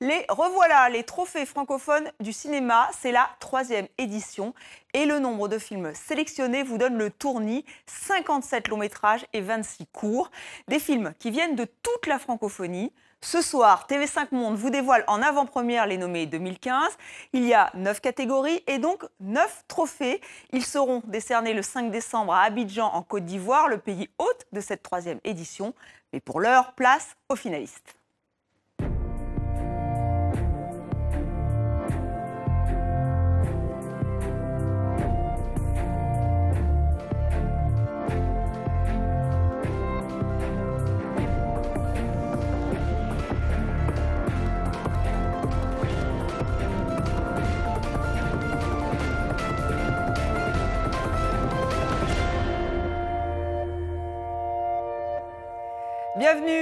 Les revoilà, les trophées francophones du cinéma, c'est la 3e édition. Et le nombre de films sélectionnés vous donne le tournis, 57 longs métrages et 26 courts. Des films qui viennent de toute la francophonie. Ce soir, TV5 Monde vous dévoile en avant-première les nommés 2015. Il y a 9 catégories et donc 9 trophées. Ils seront décernés le 5 décembre à Abidjan en Côte d'Ivoire, le pays hôte de cette 3e édition. Mais pour l'heure, place aux finalistes.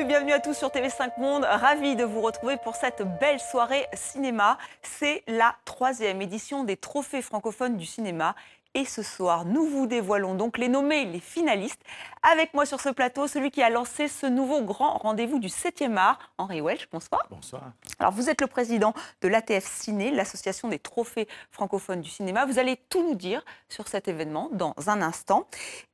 Bienvenue à tous sur TV5 Monde. Ravi de vous retrouver pour cette belle soirée cinéma. C'est la 3e édition des trophées francophones du cinéma. Et ce soir, nous vous dévoilons donc les nommés, les finalistes. Avec moi sur ce plateau, celui qui a lancé ce nouveau grand rendez-vous du 7e art, Henri Welch. Bonsoir. Bonsoir. Alors, vous êtes le président de l'ATF Ciné, l'association des trophées francophones du cinéma. Vous allez tout nous dire sur cet événement dans un instant.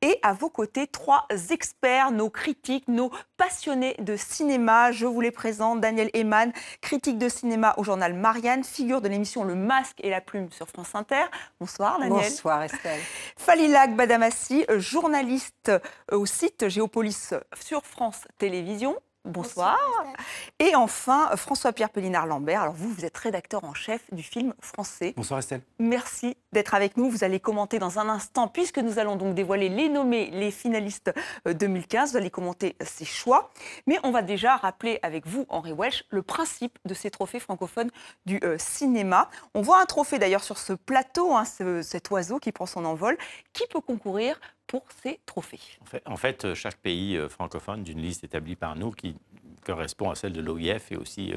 Et à vos côtés, 3 experts, nos critiques, nos passionnés de cinéma. Je vous les présente. Daniel Heyman, critique de cinéma au journal Marianne, figure de l'émission Le Masque et la Plume sur France Inter. Bonsoir, Daniel. Bonsoir, Estelle. Falilak Badamassi, journaliste au site Géopolis sur France Télévisions. Bonsoir. Et enfin, François-Pierre Pellinard-Lambert. Alors vous êtes rédacteur en chef du film français. Bonsoir Estelle. Merci d'être avec nous. Vous allez commenter dans un instant, puisque nous allons donc dévoiler les nommés, les finalistes 2015. Vous allez commenter ces choix. Mais on va déjà rappeler avec vous, Henri Welch, le principe de ces trophées francophones du cinéma. On voit un trophée d'ailleurs sur ce plateau, cet oiseau qui prend son envol. Qui peut concourir pour ces trophées? En fait, chaque pays francophone d'une liste établie par nous qui correspond à celle de l'OIF et aussi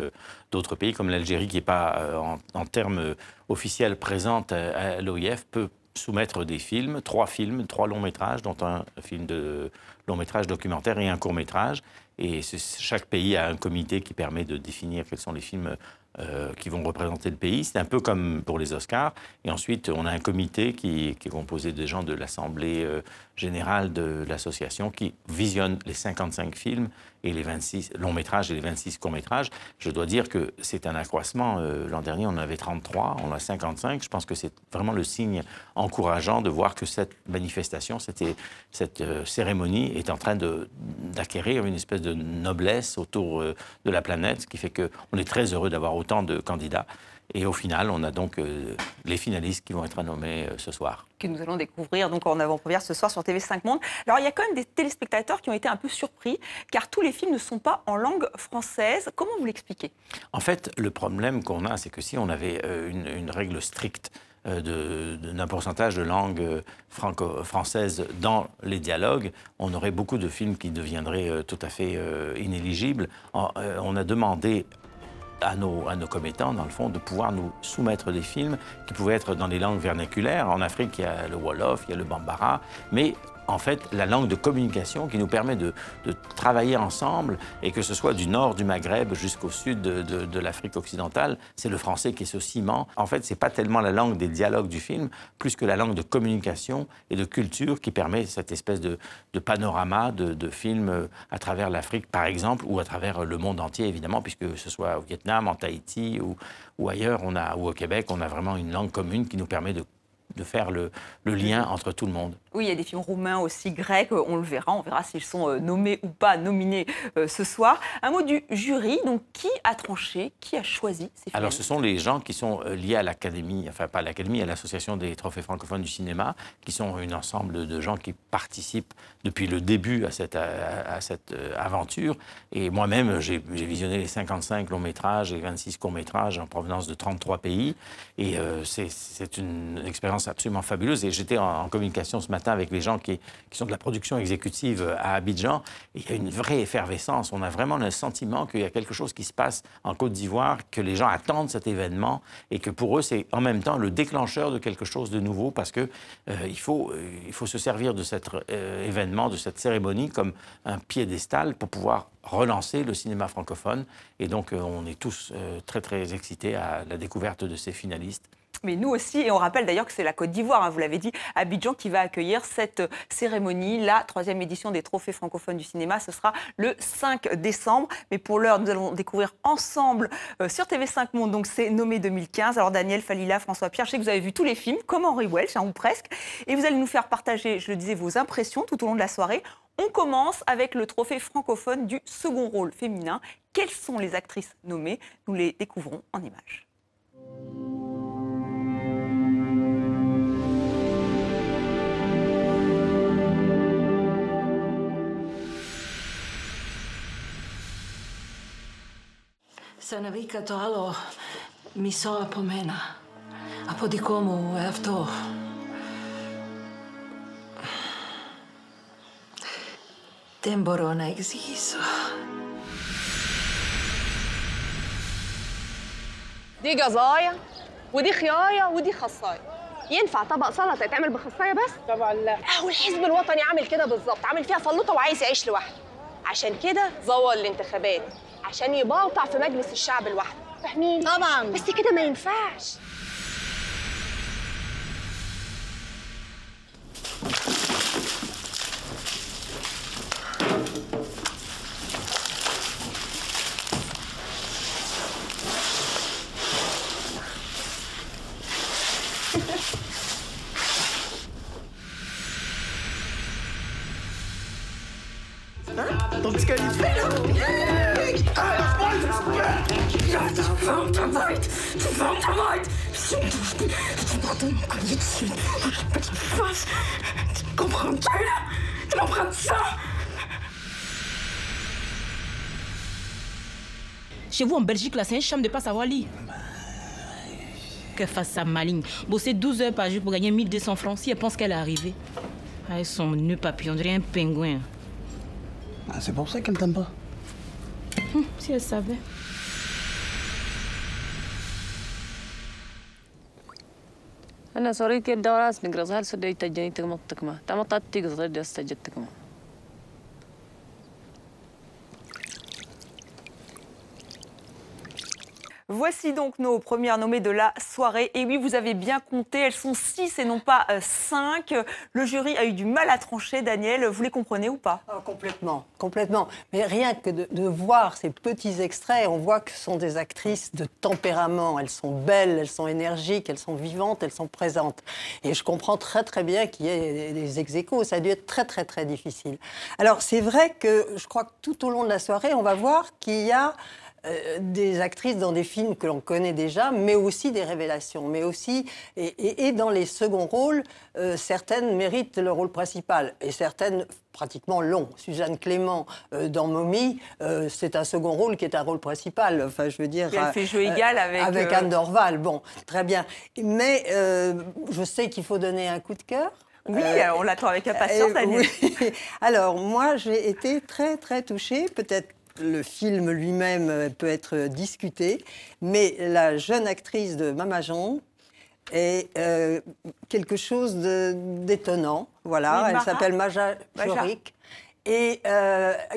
d'autres pays comme l'Algérie qui n'est pas en termes officiels présente à l'OIF peut soumettre des films, 3 longs métrages, dont un film de long métrage documentaire et un court métrage. Et chaque pays a un comité qui permet de définir quels sont les films qui vont représenter le pays. C'est un peu comme pour les Oscars. Et ensuite, on a un comité qui est composé de gens de l'Assemblée générale de l'association qui visionnent les 55 films et les 26 longs métrages et les 26 courts métrages. Je dois dire que c'est un accroissement. L'an dernier, on en avait 33, on a 55. Je pense que c'est vraiment le signe encourageant de voir que cette manifestation, cette cérémonie est en train d'acquérir une espèce de noblesse autour de la planète, ce qui fait qu'on est très heureux d'avoir autant de candidats. Et au final, on a donc les finalistes qui vont être nommés ce soir. Que nous allons découvrir donc en avant-première ce soir sur TV5 Monde. Alors, il y a quand même des téléspectateurs qui ont été un peu surpris, car tous les films ne sont pas en langue française. Comment vous l'expliquez? En fait, le problème qu'on a, c'est que si on avait une règle stricte d'un pourcentage de langue franco-française dans les dialogues, on aurait beaucoup de films qui deviendraient tout à fait inéligibles. On a demandé à nos commettants, dans le fond, de pouvoir nous soumettre des films qui pouvaient être dans les langues vernaculaires. En Afrique, il y a le Wolof, il y a le Bambara, mais en fait, la langue de communication qui nous permet de travailler ensemble, et que ce soit du nord du Maghreb jusqu'au sud de l'Afrique occidentale, c'est le français qui est ce ciment. En fait, ce n'est pas tellement la langue des dialogues du film, plus que la langue de communication et de culture qui permet cette espèce de panorama de films à travers l'Afrique, par exemple, ou à travers le monde entier, évidemment, puisque ce soit au Vietnam, en Tahiti ou ailleurs, ou au Québec, on a vraiment une langue commune qui nous permet de faire le lien entre tout le monde. Oui, il y a des films roumains aussi, grecs, on le verra, on verra s'ils sont nommés ou pas nominés ce soir. Un mot du jury, donc qui a tranché, qui a choisi ces films? Alors ce sont les gens qui sont liés à l'Académie, enfin pas à l'Académie, à l'Association des trophées francophones du cinéma, qui sont un ensemble de gens qui participent depuis le début à cette aventure. Et moi-même, j'ai visionné les 55 longs métrages et 26 courts métrages en provenance de 33 pays. Et c'est une expérience absolument fabuleuse. Et j'étais en communication ce matin matin avec les gens qui sont de la production exécutive à Abidjan. Et il y a une vraie effervescence. On a vraiment le sentiment qu'il y a quelque chose qui se passe en Côte d'Ivoire, que les gens attendent cet événement et que pour eux, c'est en même temps le déclencheur de quelque chose de nouveau parce que il faut se servir de cet événement, de cette cérémonie comme un piédestal pour pouvoir relancer le cinéma francophone. Et donc, on est tous très, très excités à la découverte de ces finalistes. Mais nous aussi, et on rappelle d'ailleurs que c'est la Côte d'Ivoire, hein, vous l'avez dit, Abidjan, qui va accueillir cette cérémonie, la 3e édition des Trophées francophones du cinéma. Ce sera le 5 décembre. Mais pour l'heure, nous allons découvrir ensemble sur TV5 Monde, donc c'est nommé 2015. Alors Daniel, Falila, François Pierre, je sais que vous avez vu tous les films, comme Henri Welch, hein, ou presque. Et vous allez nous faire partager, je le disais, vos impressions tout au long de la soirée. On commence avec le trophée francophone du second rôle féminin. Quelles sont les actrices nommées? Nous les découvrons en images. Se naviga to alo mi so pomena. A po dikomu evto. Temborona existo. دي جزاية ودي خياية ودي خصاية. ينفع طبق سلطة يتعمل بخصاية بس؟ طبعا لا. والحزب الوطني عامل كده بالظبط، عامل فيها فلوطة وعايز يعيش لوحده. عشان كده زور الانتخابات، عشان يبوطع في مجلس الشعب لوحده. فاهمين؟ طبعا. بس كده ما ينفعش. Donc ce qu'elle dit, Chez vous en Belgique, là, c'est un charme de ne pas savoir lire. Qu'elle fasse sa maligne. Bosser 12 heures par jour pour gagner 1200 francs, si elle pense qu'elle est arrivée. Avec son nœud papillon, on dirait un pingouin. Ah, c'est pour ça qu'elle t'aime pas. Si elle savait. أنا صريت يد وراس نقرز هل سدي تجني تغمطك ما تمطت تقص غير استجدتك ما. Voici donc nos premières nommées de la soirée. Et oui, vous avez bien compté, elles sont 6 et non pas 5. Le jury a eu du mal à trancher. Daniel, vous les comprenez ou pas? Complètement, complètement. Mais rien que de voir ces petits extraits, on voit que ce sont des actrices de tempérament. Elles sont belles, elles sont énergiques, elles sont vivantes, elles sont présentes. Et je comprends très très bien qu'il y ait des ex-aequo. Ça a dû être très très très difficile. Alors c'est vrai que je crois que tout au long de la soirée, on va voir qu'il y a des actrices dans des films que l'on connaît déjà, mais aussi des révélations, mais aussi, et dans les seconds rôles, certaines méritent le rôle principal, et certaines pratiquement l'ont. Suzanne Clément dans Mommy, c'est un second rôle qui est un rôle principal, enfin je veux dire... Elle fait jeu égal avec... Anne Dorval, bon, très bien. Mais je sais qu'il faut donner un coup de cœur. Oui, on l'attend avec impatience, Daniel. Oui. Alors, moi, j'ai été très, très touchée, peut-être le film lui-même peut être discuté, mais la jeune actrice de Mamajon est quelque chose d'étonnant. Voilà, oui, elle s'appelle Maja Jorik. Et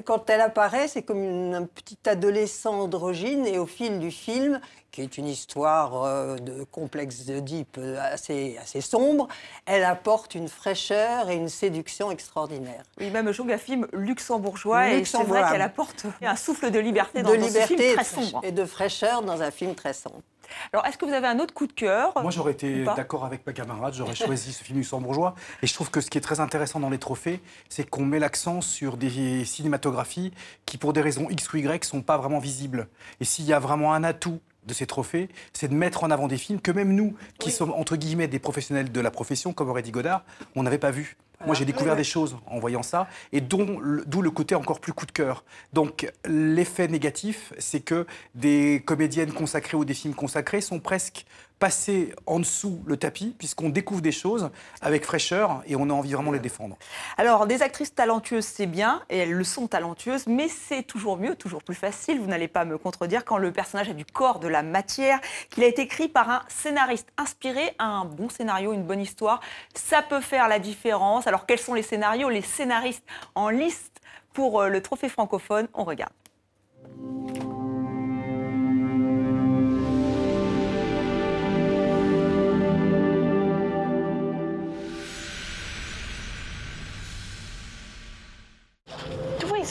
quand elle apparaît, c'est comme un petit adolescent androgyne, et au fil du film, qui est une histoire de complexe d'Oedipe assez sombre, elle apporte une fraîcheur et une séduction extraordinaire. Oui, même un film luxembourgeois, et c'est vrai qu'elle apporte un souffle de liberté dans ce film très sombre. Et de fraîcheur dans un film très sombre. Alors, est-ce que vous avez un autre coup de cœur? Moi, j'aurais été d'accord avec ma camarade, j'aurais choisi ce film luxembourgeois. Et je trouve que ce qui est très intéressant dans les trophées, c'est qu'on met l'accent sur des cinématographies qui, pour des raisons X ou Y, ne sont pas vraiment visibles. Et s'il y a vraiment un atout de ces trophées, c'est de mettre en avant des films que même nous, qui sommes entre guillemets des professionnels de la profession, comme aurait dit Godard, on n'avait pas vu. Moi, j'ai découvert des choses en voyant ça, et d'où le côté encore plus coup de cœur. Donc, l'effet négatif, c'est que des comédiennes consacrées ou des films consacrés sont presque passer en dessous le tapis, puisqu'on découvre des choses avec fraîcheur et on a envie vraiment de les défendre. Alors, des actrices talentueuses, c'est bien, et elles le sont talentueuses, mais c'est toujours mieux, toujours plus facile, vous n'allez pas me contredire, quand le personnage a du corps, de la matière, qu'il a été écrit par un scénariste inspiré, un bon scénario, une bonne histoire. Ça peut faire la différence. Alors, quels sont les scénarios, les scénaristes en liste pour le Trophée francophone? On regarde.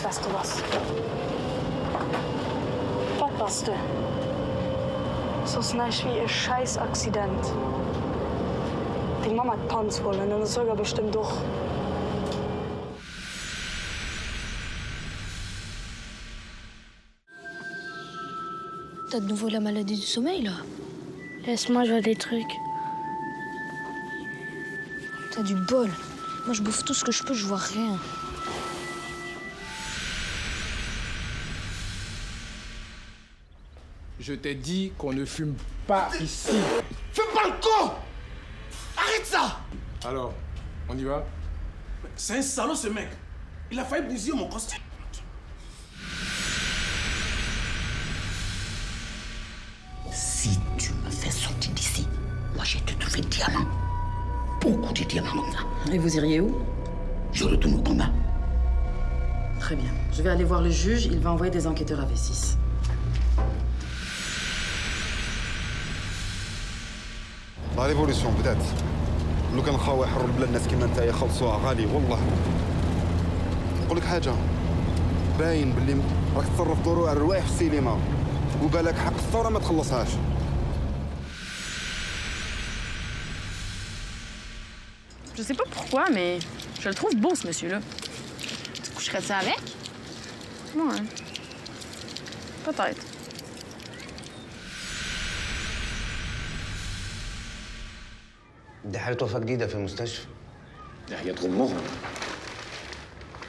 Weißt du was? Was du? So snack wie ein Scheiß-Accident. Die Mama hat Panz wollen und sogar bestimmt doch. T'as de nouveau la maladie du sommeil, là? Laisse-moi, je vois des trucs. T'as du bol. Moi, je bouffe tout ce que je peux, je vois rien. Je t'ai dit qu'on ne fume pas ici. Fais pas le con! Arrête ça! Alors, on y va? C'est un salaud ce mec. Il a failli bousiller mon costume. Si tu me fais sortir d'ici, moi je vais te trouver diamant. Beaucoup de diamants comme ça. Et vous iriez où? Je retourne au combat. Très bien. Je vais aller voir le juge. Il va envoyer des enquêteurs à V6. لا ريفوليسيون بدات لو كان خاوي يحرر البلاد الناس كيما نتايا خلصوها غالي والله نقول لك حاجه باين باللي راك تصرف ضروع الروايح في السينما وبالك حق الثوره ما تخلصهاش. Je sais pas pourquoi, mais je le trouve beau, ce monsieur-là. Tu coucherais-tu avec? Ouais. Peut-être. دي حالة وفاة جديدة في المستشفى. دي حاجة تغمهم.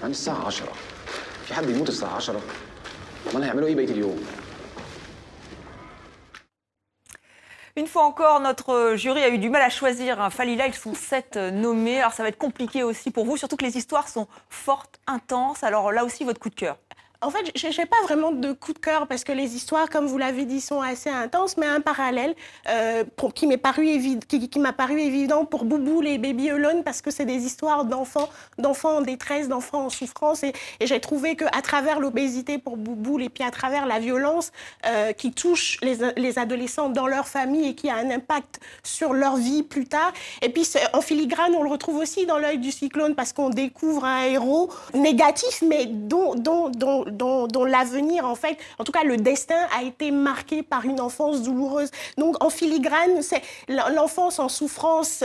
عن الساعة 10. في حد يموت الساعة 10؟ امال هيعملوا ايه بقية اليوم؟ Une fois encore, notre jury a eu du mal à choisir un Falila. Ils sont 7 nommés. Alors ça va être compliqué aussi pour vous, surtout que les histoires sont fortes, intenses. Alors là aussi, votre coup de cœur. En fait, je n'ai pas vraiment de coup de cœur parce que les histoires, comme vous l'avez dit, sont assez intenses, mais un parallèle qui m'a paru évident pour Boubou, les Baby Alone, parce que c'est des histoires d'enfants en détresse, d'enfants en souffrance. Et j'ai trouvé qu'à travers l'obésité pour Boubou et puis à travers la violence qui touche les adolescents dans leur famille et qui a un impact sur leur vie plus tard. Et puis en filigrane, on le retrouve aussi dans L'œil du cyclone parce qu'on découvre un héros négatif, mais dont l'avenir, en fait, en tout cas le destin a été marqué par une enfance douloureuse. Donc en filigrane, l'enfance en souffrance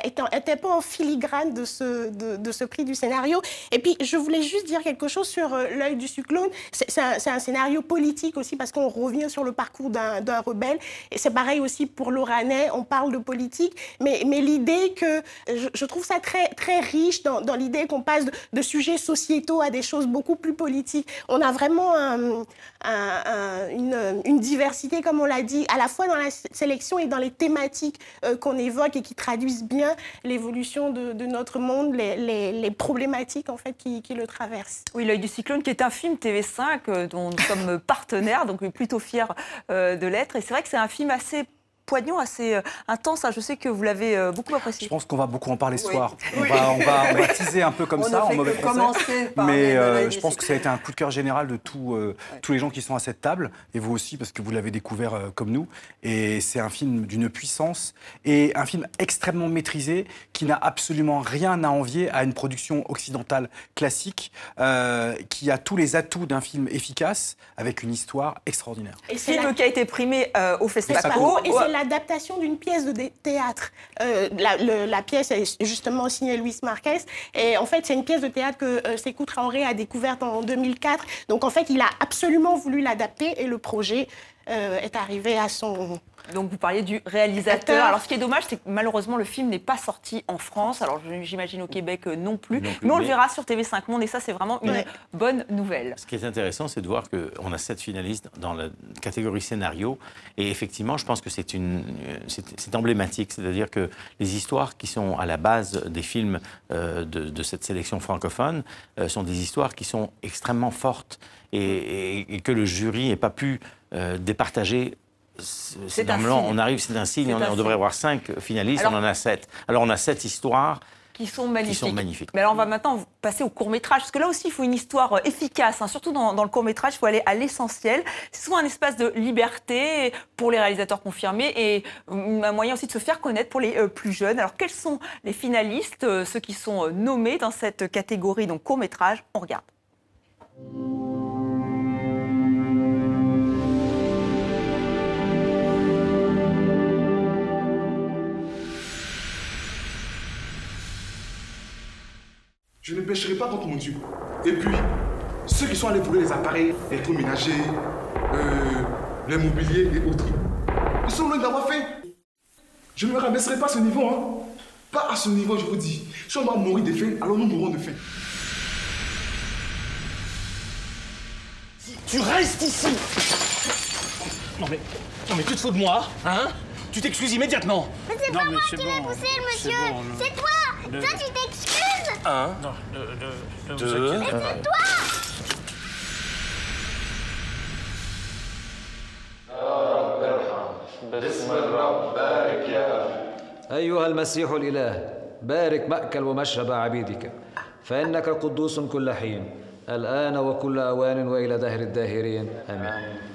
était pas en filigrane de ce prix du scénario. Et puis je voulais juste dire quelque chose sur L'œil du cyclone. C'est un scénario politique aussi parce qu'on revient sur le parcours d'un rebelle. Et c'est pareil aussi pour Loranais, on parle de politique, mais l'idée que je trouve ça très, très riche dans l'idée qu'on passe de sujets sociétaux à des choses beaucoup plus politiques. On a vraiment une diversité, comme on l'a dit, à la fois dans la sélection et dans les thématiques qu'on évoque et qui traduisent bien l'évolution de notre monde, les problématiques en fait qui le traversent. Oui, L'œil du cyclone, qui est un film TV5 dont nous sommes partenaires, donc plutôt fiers de l'être. Et c'est vrai que c'est un film assez poignant, assez intense. Je sais que vous l'avez beaucoup apprécié. Je pense qu'on va beaucoup en parler ce soir. Oui. On va teaser un peu comme ça, en mauvais français. Mais je pense que ça a été un coup de cœur général de tous les gens qui sont à cette table, et vous aussi, parce que vous l'avez découvert comme nous. Et c'est un film d'une puissance, et un film extrêmement maîtrisé, qui n'a absolument rien à envier à une production occidentale classique, qui a tous les atouts d'un film efficace, avec une histoire extraordinaire. Et film qui a été primé au Festival et c'est l'adaptation d'une pièce de théâtre. La pièce est justement signée Luis Marquez. Et en fait, c'est une pièce de théâtre que Sékou Traoré a découverte en 2004. Donc en fait, il a absolument voulu l'adapter et le projet est arrivé à son... Donc vous parliez du réalisateur. Acteur. Alors ce qui est dommage, c'est que malheureusement le film n'est pas sorti en France. Alors j'imagine au Québec non plus. Mais on le verra sur TV5 Monde et ça c'est vraiment une bonne nouvelle. Ce qui est intéressant, c'est de voir qu'on a 7 finalistes dans la catégorie scénario. Et effectivement, je pense que c'est emblématique. C'est-à-dire que les histoires qui sont à la base des films de cette sélection francophone sont des histoires qui sont extrêmement fortes et que le jury n'ait pas pu départager. C'est normalement, on arrive, c'est un signe, on devrait avoir 5 finalistes, alors, on en a 7. Alors on a 7 histoires qui sont magnifiques. Mais alors on va maintenant passer au court-métrage, parce que là aussi il faut une histoire efficace, hein. Surtout dans le court-métrage, il faut aller à l'essentiel. C'est souvent un espace de liberté pour les réalisateurs confirmés et un moyen aussi de se faire connaître pour les plus jeunes. Alors quels sont les finalistes, ceux qui sont nommés dans cette catégorie, donc court-métrage? On regarde. Je ne pécherai pas contre mon Dieu. Et puis, ceux qui sont allés voler les appareils électroménagers, les mobiliers et autres, ils sont loin d'avoir fait. Je ne me rabaisserai pas à ce niveau, hein. Pas à ce niveau, je vous dis. Si on doit mourir de faim, alors nous mourrons de faim. Tu restes ici. Non mais tu te fous de moi, hein? Tu t'excuses immédiatement. Mais c'est pas moi qui l'ai poussé, le monsieur. C'est toi. Toi, tu t'excuses. 1, 2, mais c'est toi. أيها المسيح الإله بارك مأكل ومشرب عبيدك فإنك قدوس كل حين الآن وكل أوان وإلى دهر الداهرين آمين.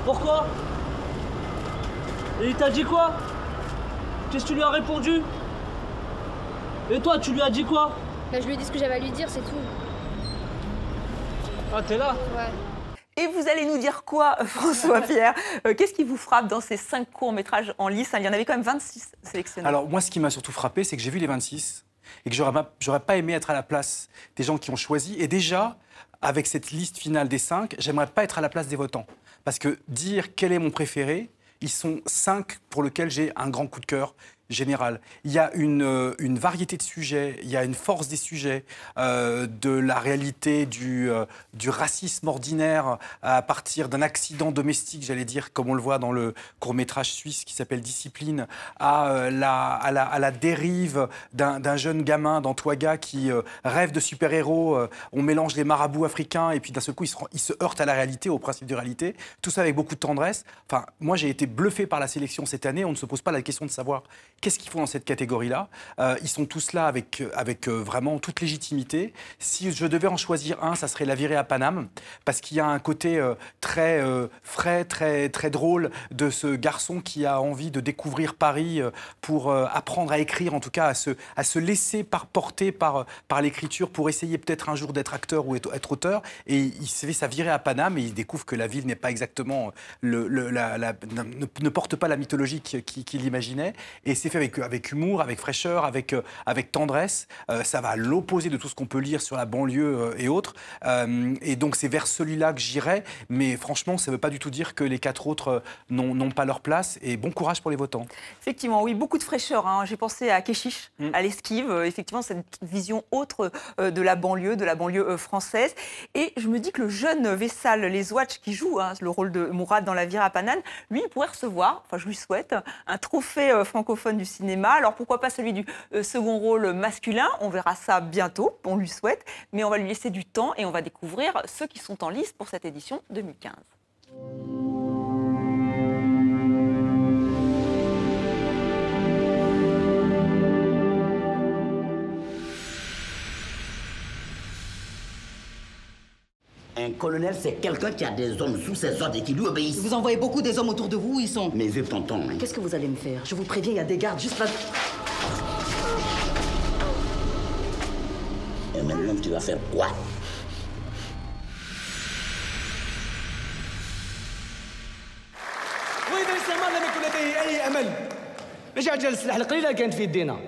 Pourquoi? Et il t'a dit quoi? Qu'est-ce que tu lui as répondu? Et toi, tu lui as dit quoi? Bah, je lui ai dit ce que j'avais à lui dire, c'est tout. Ah, t'es là? Ouais. Et vous allez nous dire quoi, François-Pierre? Qu'est-ce qui vous frappe dans ces 5 courts-métrages en lice? Il y en avait quand même 26 sélectionnés. Alors moi, ce qui m'a surtout frappé, c'est que j'ai vu les 26 et que j'aurais pas aimé être à la place des gens qui ont choisi. Et déjà, avec cette liste finale des 5, j'aimerais pas être à la place des votants. Parce que dire quel est mon préféré, ils sont 5 pour lesquels j'ai un grand coup de cœur général. Il y a une variété de sujets, il y a une force des sujets, de la réalité du racisme ordinaire à partir d'un accident domestique, j'allais dire, comme on le voit dans le court-métrage suisse qui s'appelle Discipline, à la dérive d'un jeune gamin d'Antoiga qui rêve de super-héros. On mélange les marabouts africains et puis d'un seul coup, il se heurte à la réalité, au principe de réalité. Tout ça avec beaucoup de tendresse. Enfin, moi, j'ai été bluffé par la sélection cette année. On ne se pose pas la question de savoir qu'est-ce qu'ils font dans cette catégorie-là. Ils sont tous là avec vraiment toute légitimité. Si je devais en choisir un, ça serait La virée à Paname, parce qu'il y a un côté très frais, très drôle de ce garçon qui a envie de découvrir Paris pour apprendre à écrire, en tout cas à se laisser porter par l'écriture pour essayer peut-être un jour d'être acteur ou être auteur. Et il se fait sa virée à Paname et il découvre que la ville n'est pas exactement ne porte pas la mythologie qu'il imaginait. Et c'est fait avec humour, avec fraîcheur, avec tendresse. Ça va à l'opposé de tout ce qu'on peut lire sur la banlieue et autres. Et donc c'est vers celui-là que j'irai. Mais franchement, ça ne veut pas du tout dire que les 4 autres n'ont pas leur place. Et bon courage pour les votants. Effectivement, oui, beaucoup de fraîcheur, hein. J'ai pensé à Keshish, à l'Esquive. Effectivement, c'est une vision autre de la banlieue française. Et je me dis que le jeune Vessal Leswatch qui joue le rôle de Mourad dans La virée à Paname, lui, il pourrait recevoir, enfin je lui souhaite, un trophée francophone du cinéma. Alors pourquoi pas celui du second rôle masculin? On verra ça bientôt, on lui souhaite. Mais on va lui laisser du temps et on va découvrir ceux qui sont en lice pour cette édition 2015. Un colonel, c'est quelqu'un qui a des hommes sous ses ordres et qui lui obéissent. Vous envoyez beaucoup des hommes autour de vous, où ils sont? Mes vieux tontons. Hein. Qu'est-ce que vous allez me faire? Je vous préviens, il y a des gardes juste là. Et maintenant, tu vas faire quoi? وإذا الاستعمار لم يكن لديه أي أمل اجعل السلاح القليل اللي كانت في يدينا.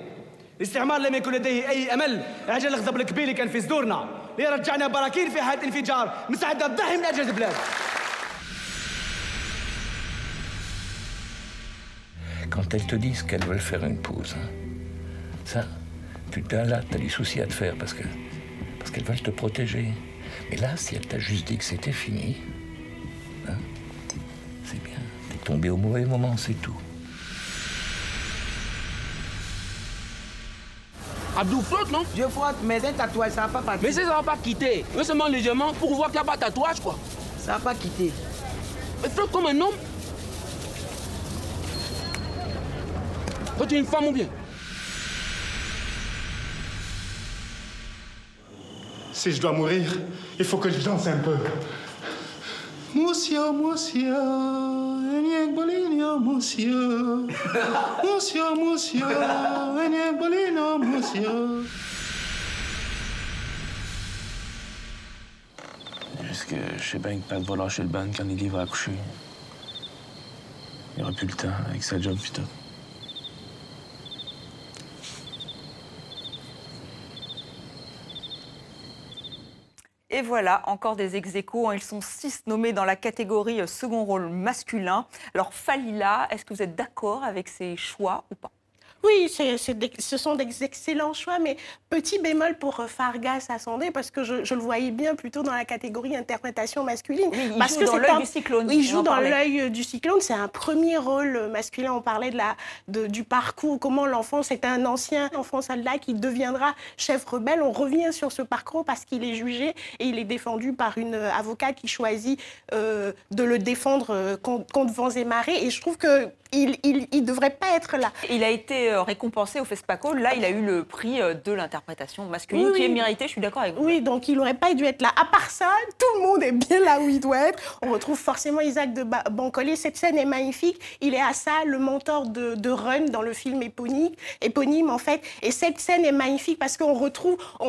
الاستعمار لم يكن لديه أي أمل اجعل الغضب الكبير اللي كان في صدورنا ليرجعنا براكين في حالة انفجار مساعدة الضحي من أجل البلاد. Quand elles te disent qu'elles veulent faire une pause, hein, ça, putain, là, t'as du souci à te faire parce qu'elles veulent te protéger. Mais là, si elles t'a juste dit que c'était fini, hein, c'est bien. T'es tombé au mauvais moment, c'est tout. Abdou flotte, non? Je frotte, mais un tatouage, ça va pas partir. Mais ça va pas quitter. Mais seulement légèrement pour voir qu'il n'y a pas de tatouage, quoi. Ça va pas quitter. Mais flotte comme un homme. Toi, tu es une femme ou bien? Si je dois mourir, il faut que je danse un peu. Monsieur, monsieur, monsieur, monsieur, monsieur. Parce que je sais bien que Pat va lâcher le ban quand Lily va accoucher. Il aura plus le temps avec sa job pis tout. Et voilà, encore des ex-aequo. Ils sont 6 nommés dans la catégorie second rôle masculin. Alors Falila, est-ce que vous êtes d'accord avec ces choix ou pas? Oui, ce sont des excellents choix, mais petit bémol pour Fargas Assandé, parce que je le voyais bien plutôt dans la catégorie interprétation masculine. Oui, il parce joue que dans l'œil du cyclone. Oui, il joue dans l'œil du cyclone. C'est un premier rôle masculin. On parlait du parcours, comment l'enfant, c'est un ancien enfant soldat qui deviendra chef rebelle. On revient sur ce parcours parce qu'il est jugé et il est défendu par une avocate qui choisit de le défendre contre vents et marées. Et je trouve que il devrait pas être là. Il a été récompensé au FESPACO. Là, il a eu le prix de l'interprétation masculine, qui est mérité, je suis d'accord avec vous. Oui, donc il n'aurait pas dû être là. À part ça, tout le monde est bien là où il doit être. On retrouve forcément Isaac de Bancolé. Cette scène est magnifique. Il est Assa, le mentor de Run dans le film éponyme en fait. Et cette scène est magnifique parce qu'on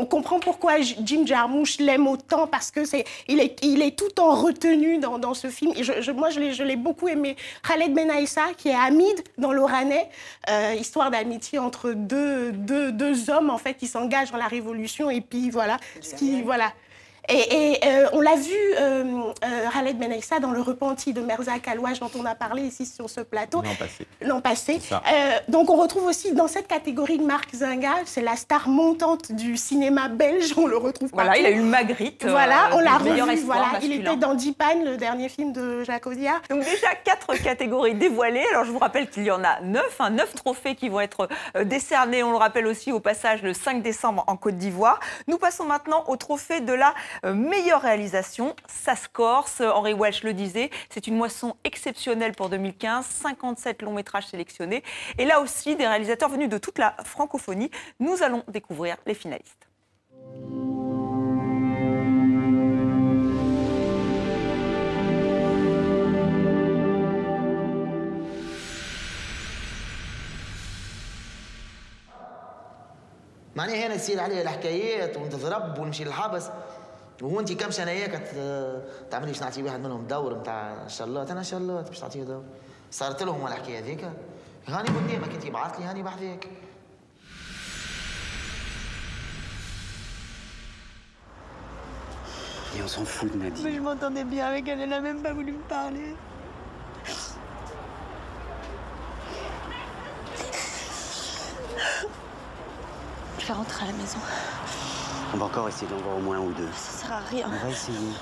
comprend pourquoi Jim Jarmusch l'aime autant, parce que il est tout en retenue dans ce film. Et moi, je l'ai beaucoup aimé. Khaled Ben Aïssa, qui est Hamid dans l'Oranais, histoire d'amitié entre deux hommes en fait qui s'engagent dans la révolution, et puis voilà Et on l'a vu, Khaled Ben Aïssa, dans Le Repenti de Merzak Alouache, dont on a parlé ici sur ce plateau. L'an passé. Donc on retrouve aussi dans cette catégorie de Marc Zinga, c'est la star montante du cinéma belge, on le retrouve partout. Voilà, il a eu le Magritte. Voilà, on l'a revu, voilà, il était dans Dipan, le dernier film de Jacques Audiard. Donc déjà 4 catégories dévoilées. Alors je vous rappelle qu'il y en a 9, 9 trophées qui vont être décernés, on le rappelle aussi au passage le 5 décembre en Côte d'Ivoire. Nous passons maintenant au trophée de la meilleure réalisation, ça se corse, Henri Welch le disait, c'est une moisson exceptionnelle pour 2015, 57 longs métrages sélectionnés, et là aussi des réalisateurs venus de toute la francophonie. Nous allons découvrir les finalistes. معناها هنا تصير عليها الحكايات ونتضرب ونمشي للحبس، وهو انت كم سنه هيك تعملي باش نعطي واحد منهم دور نتاع شلات، انا شلات باش تعطيه دور، صارت لهم الحكايه هذيك، هاني قدامك انت بعثت لي هاني بحذاك. Et on s'en fout de Nadine. Mais je m'entendais bien avec elle, elle n'a même pas voulu me parler. Je vais rentrer à la maison. On va encore essayer d'en voir au moins un ou deux. Ça sert à rien. On va essayer.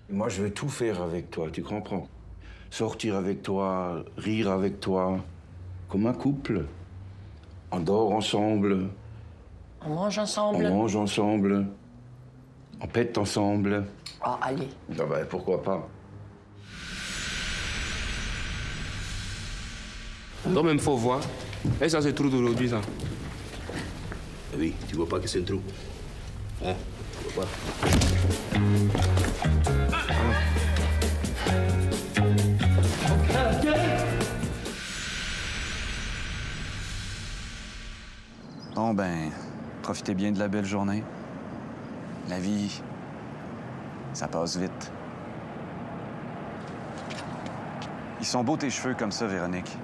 Moi, je vais tout faire avec toi, tu comprends? Sortir avec toi, rire avec toi, comme un couple. On dort ensemble. On mange ensemble. On mange ensemble. On pète ensemble. Oh, allez. Ah ben, pourquoi pas? Non, même faut voir. Et ça, c'est trou d'aujourd'hui, ça. Oui, tu vois pas que c'est un trou? Hein? Tu vois pas? Bon, ben, profitez bien de la belle journée. La vie, ça passe vite. Ils sont beaux tes cheveux comme ça, Véronique.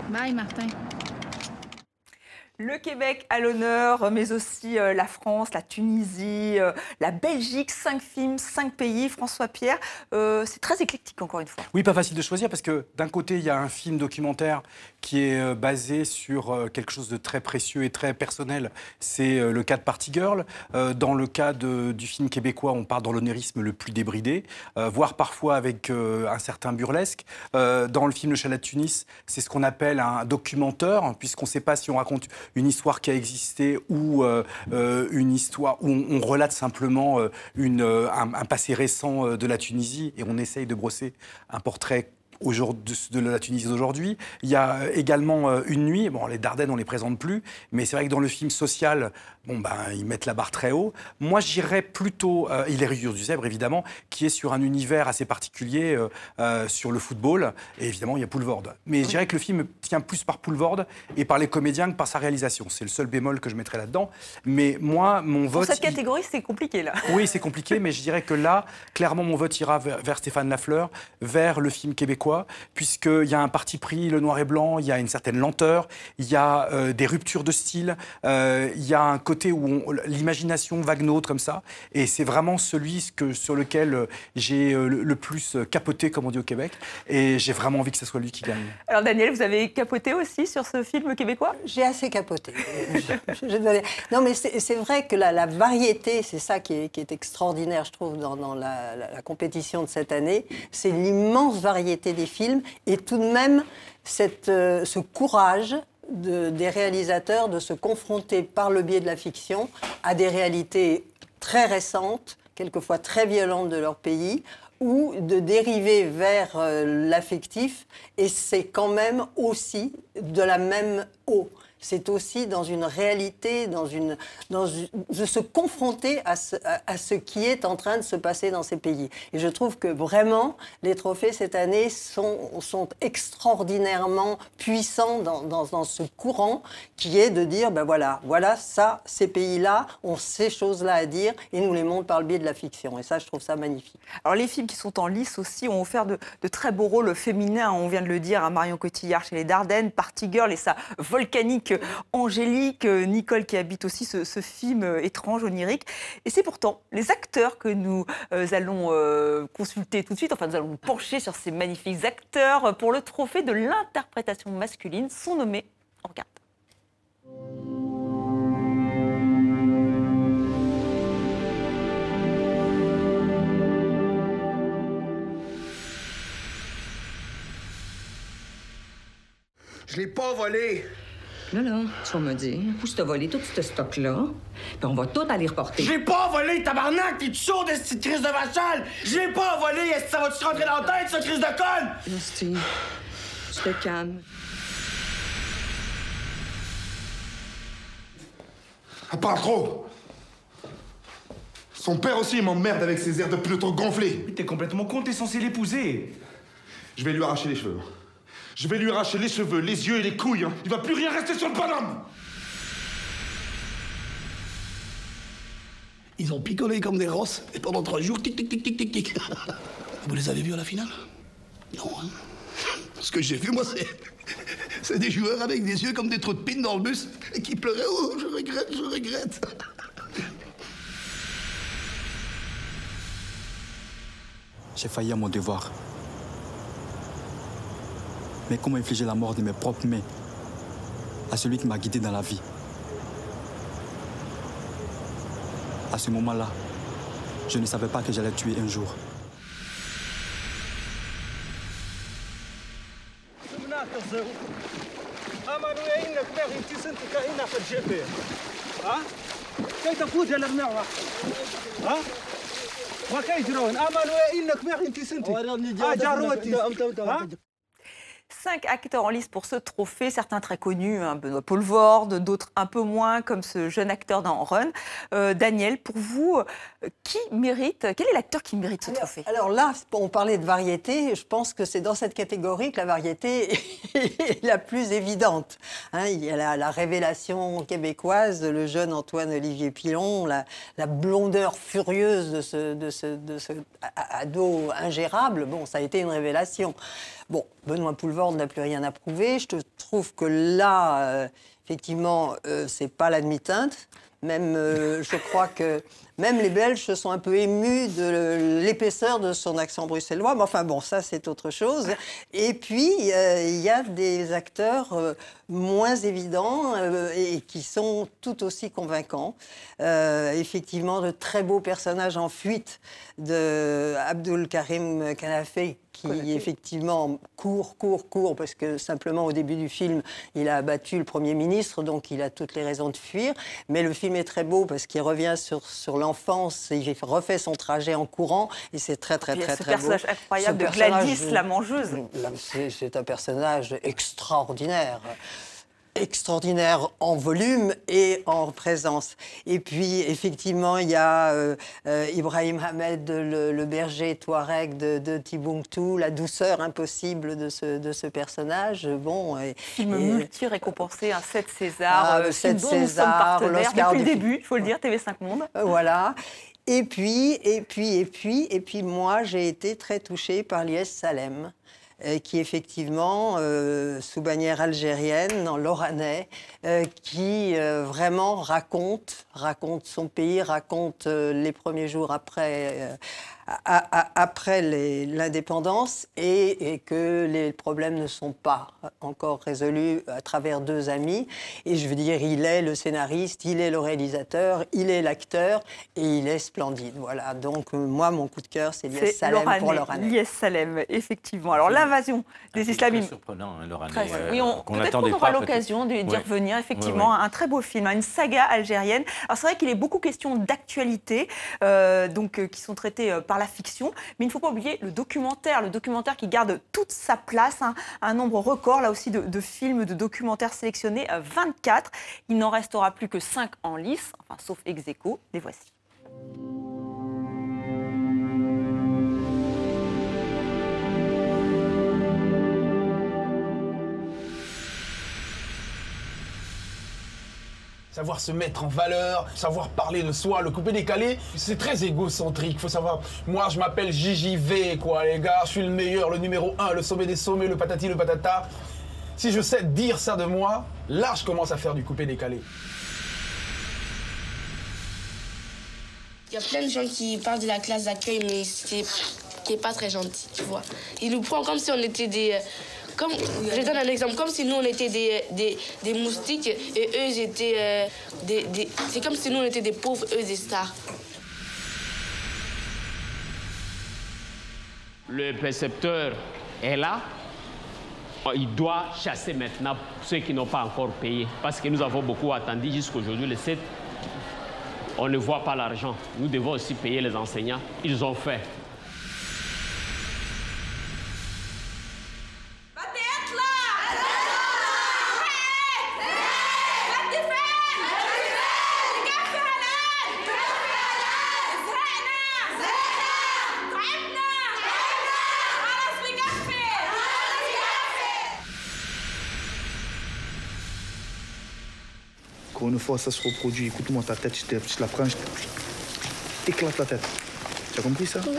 Bye, Martin. Le Québec à l'honneur, mais aussi la France, la Tunisie, la Belgique, 5 films, 5 pays. François Pierre, c'est très éclectique encore une fois. Oui, pas facile de choisir parce que d'un côté, il y a un film documentaire qui est basé sur quelque chose de très précieux et très personnel. C'est le cas de Party Girl. Dans le cas du film québécois, on part dans l'onérisme le plus débridé, voire parfois avec un certain burlesque. Dans le film Le Chalet de Tunis, c'est ce qu'on appelle un documentaire, puisqu'on ne sait pas si on raconte une histoire qui a existé ou une histoire où on relate simplement un passé récent de la Tunisie et on essaye de brosser un portrait de la Tunisie d'aujourd'hui. Il y a également Une nuit. Bon, les Dardennes, on ne les présente plus, mais c'est vrai que dans le film social, ils mettent la barre très haut. Moi, j'irais plutôt Il est Rivière du Zèbre, évidemment, qui est sur un univers assez particulier sur le football. Et évidemment, il y a Poulvord. Mais je dirais que le film tient plus par Poulvord et par les comédiens que par sa réalisation. C'est le seul bémol que je mettrais là-dedans. Mais moi, mon vote... Pour cette catégorie, c'est compliqué, là. Oui, c'est compliqué, mais je dirais que là, clairement, mon vote ira vers Stéphane Lafleur, vers le film québécois, puisqu'il y a un parti pris, le noir et blanc, il y a une certaine lenteur, il y a des ruptures de style, il y a un côté où l'imagination vagnote comme ça, et c'est vraiment celui sur lequel j'ai le plus capoté, comme on dit au Québec, et j'ai vraiment envie que ce soit lui qui gagne. Alors Daniel, vous avez capoté aussi sur ce film québécois? J'ai assez capoté. Non, mais c'est vrai que la variété, c'est ça qui est extraordinaire, je trouve, dans la compétition de cette année, c'est l'immense variété des films et tout de même ce courage des réalisateurs de se confronter par le biais de la fiction à des réalités très récentes, quelquefois très violentes de leur pays, ou de dériver vers l'affectif, et c'est quand même aussi de la même eau. C'est aussi dans une réalité, de se confronter à ce qui est en train de se passer dans ces pays. Et je trouve que vraiment, les trophées cette année sont extraordinairement puissants dans ce courant qui est de dire, ben voilà, ça, ces pays-là ont ces choses-là à dire et nous les montrent par le biais de la fiction. Et ça, je trouve ça magnifique. Alors les films qui sont en lice aussi ont offert de très beaux rôles féminins. On vient de le dire, Marion Cotillard chez les Dardennes, Party Girl et sa volcanique Angélique, Nicole qui habite aussi ce film étrange, onirique. Et c'est pourtant les acteurs que nous allons consulter tout de suite. Enfin, nous allons nous pencher sur ces magnifiques acteurs pour le trophée de l'interprétation masculine. Sont nommés, on regarde. Je l'ai pas volé. Là, tu vas me dire, où tu t'as volé tout ce stock-là, puis on va tout aller reporter. Je l'ai pas volé, tabarnak! T'es chaud de cette crise de vachal! Je l'ai pas volé! Est-ce que ça va-tu rentrer dans la tête, cette crise de conne? Là, Steve, tu te calmes. Elle parle trop! Son père aussi, il m'emmerde avec ses airs de peloton gonflés. Mais t'es complètement con, t'es censé l'épouser. Je vais lui arracher les cheveux. Je vais lui arracher les cheveux, les yeux et les couilles. Hein. Il va plus rien rester sur le bonhomme. Ils ont picolé comme des rosses et pendant 3 jours, tic, tic, tic, tic, tic, tic. Vous les avez vus à la finale? Non, hein? Ce que j'ai vu, moi, c'est des joueurs avec des yeux comme des trous de pine dans le bus et qui pleuraient. Oh, je regrette, je regrette. J'ai failli à mon devoir. Mais comment infliger la mort de mes propres mains à celui qui m'a guidé dans la vie? À ce moment-là, je ne savais pas que j'allais tuer un jour. 5 acteurs en lice pour ce trophée, certains très connus, hein, Benoît Poelvoorde, d'autres un peu moins, comme ce jeune acteur dans Run. Daniel, pour vous, quel est l'acteur qui mérite ce trophée? Alors là, on parlait de variété, je pense que c'est dans cette catégorie que la variété est la plus évidente. Hein, il y a la révélation québécoise, le jeune Antoine-Olivier Pilon, la blondeur furieuse de ce ado ingérable. Bon, ça a été une révélation. Bon, Benoît Poelvoorde n'a plus rien à prouver. Je trouve que là, effectivement, c'est pas la demi-teinte. Même, je crois que même les Belges se sont un peu émus de l'épaisseur de son accent bruxellois. Mais enfin bon, ça c'est autre chose. Et puis, il y a des acteurs moins évidents et qui sont tout aussi convaincants. Effectivement, de très beaux personnages en fuite de Abdul Karim Kanafé, qui effectivement court, parce que simplement au début du film, il a abattu le Premier ministre, donc il a toutes les raisons de fuir. Mais le film est très beau parce qu'il revient sur l'enfance, il refait son trajet en courant, et c'est très beau. Ce personnage incroyable de Gladys, la mangeuse. C'est un personnage extraordinaire. Extraordinaire en volume et en présence. Et puis, effectivement, il y a Ibrahim Ahmed, le berger touareg de Timbuktu, la douceur impossible de ce personnage. Bon, film multi-récompensé, un 7 César, 7 dont nous sommes partenaires depuis le début, il faut le dire, TV5 Monde. Voilà. Et puis, moi, j'ai été très touchée par Lies Salem, qui effectivement, sous bannière algérienne, en Lorrainais, qui vraiment raconte son pays, raconte les premiers jours après l'indépendance, et que les problèmes ne sont pas encore résolus à travers deux amis. Et je veux dire, il est le scénariste, il est le réalisateur, il est l'acteur, et il est splendide. Voilà, donc moi, mon coup de cœur, c'est Lies Salem pour Lorrainais. Lies Salem, effectivement. Alors, l'invasion des islamistes. Très surprenant, hein, Lorrainais. Oui, peut-être qu'on aura l'occasion d'y revenir, effectivement. Un très beau film, une saga algérienne. Alors, c'est vrai qu'il est beaucoup question d'actualité, qui sont traitées par la fiction, mais il ne faut pas oublier le documentaire qui garde toute sa place, hein, un nombre record là aussi de films, de documentaires sélectionnés, 24. Il n'en restera plus que 5 en lice, enfin sauf ex aequo, les voici. Savoir se mettre en valeur, savoir parler de soi, le coupé-décalé, c'est très égocentrique. Faut savoir, moi je m'appelle JJV, quoi, les gars, je suis le meilleur, le numéro 1, le sommet des sommets, le patati, le patata. Si je sais dire ça de moi, là je commence à faire du coupé-décalé. Il y a plein de gens qui parlent de la classe d'accueil, mais qui est pas très gentil, tu vois. Ils nous prennent comme si on était des... je donne un exemple, comme si nous on était des moustiques et eux ils étaient c'est comme si nous on était des pauvres, eux des stars. Le précepteur est là. Il doit chasser maintenant ceux qui n'ont pas encore payé. Parce que nous avons beaucoup attendu jusqu'aujourd'hui, le 7. On ne voit pas l'argent. Nous devons aussi payer les enseignants. Ils ont fait. Quand une fois ça se reproduit, écoute-moi, ta tête, je te la prends, je t'éclate la tête. Tu as compris ça? Oui.